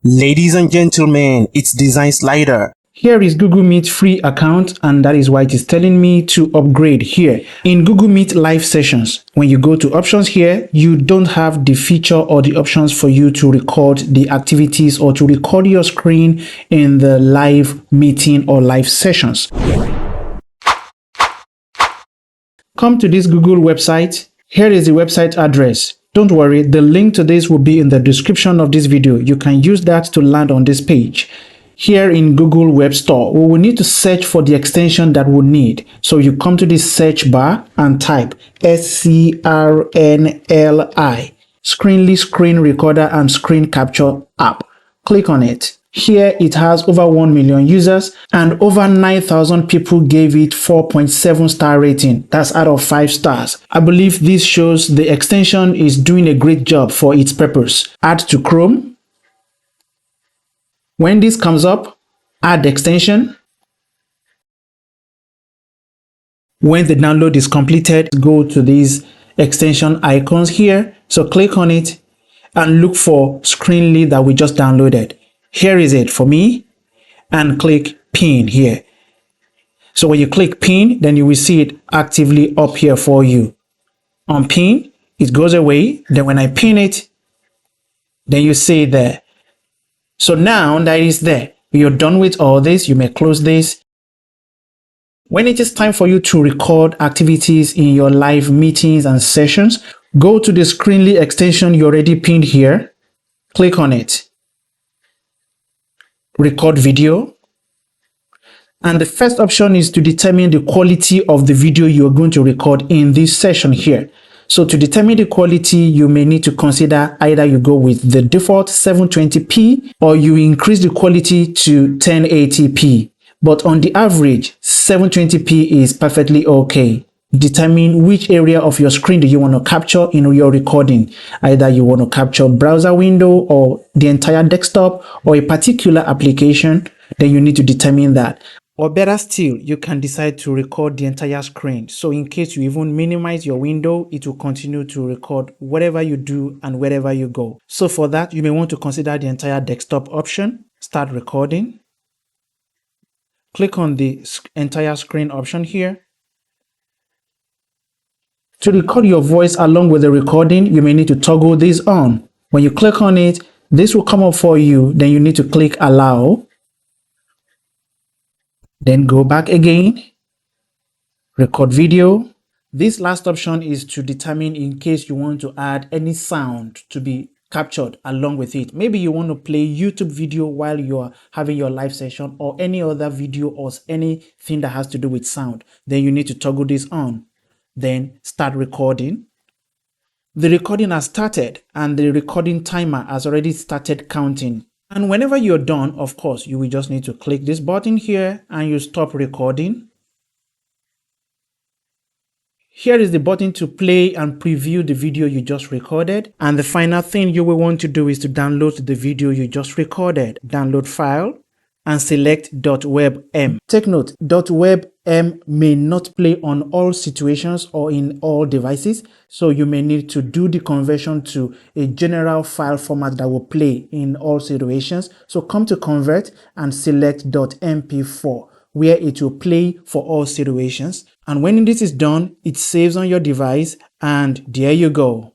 Ladies and gentlemen, it's Design Slider. Here is Google Meet free account, and that is why it is telling me to upgrade here. In Google Meet live sessions, when you go to options here, you don't have the feature or the options for you to record the activities or to record your screen in the live meeting or live sessions. Come to this Google website. Here is the website address. Don't worry, the link to this will be in the description of this video. You can use that to land on this page. Here in Google Web Store, we will need to search for the extension that we need. So you come to this search bar and type Scrnli, Scrnli screen recorder and screen capture app. Click on it. Here it has over 1 million users and over 9,000 people gave it 4.7 star rating. That's out of 5 stars. I believe this shows the extension is doing a great job for its purpose. Add to Chrome. When this comes up, add the extension. When the download is completed, go to these extension icons here. So click on it and look for Scrnli that we just downloaded. Here is it for me, and click pin here. So when you click pin, then you will see it actively up here for you. On pin, it goes away. Then when I pin it, then you see it there. So now that is there, you're done with all this, you may close this. When it is time for you to record activities in your live meetings and sessions, go to the Scrnli extension you already pinned here, click on it, record video, and the first option is to determine the quality of the video you're going to record in this session here. So to determine the quality, you may need to consider either you go with the default 720p or you increase the quality to 1080p. But on the average, 720p is perfectly okay. Determine which area of your screen do you want to capture in your recording. Either you want to capture browser window or the entire desktop or a particular application, then you need to determine that. Or better still, you can decide to record the entire screen. So in case you even minimize your window, it will continue to record whatever you do and wherever you go. So for that, you may want to consider the entire desktop option. Start recording. Click on the entire screen option here. To record your voice along with the recording, you may need to toggle this on. When you click on it, this will come up for you. Then you need to click allow. Then go back again, record video. This last option is to determine in case you want to add any sound to be captured along with it. Maybe you want to play YouTube video while you're having your live session or any other video or anything that has to do with sound. Then you need to toggle this on. Then start recording. The recording has started and the recording timer has already started counting. And whenever you're done, of course, you will just need to click this button here and you stop recording. Here is the button to play and preview the video you just recorded. And the final thing you will want to do is to download the video you just recorded. Download file and select .webm. Take note, .webm may not play on all situations or in all devices, so you may need to do the conversion to a general file format that will play in all situations. So come to convert and select .mp4, where it will play for all situations. And when this is done, it saves on your device, and there you go.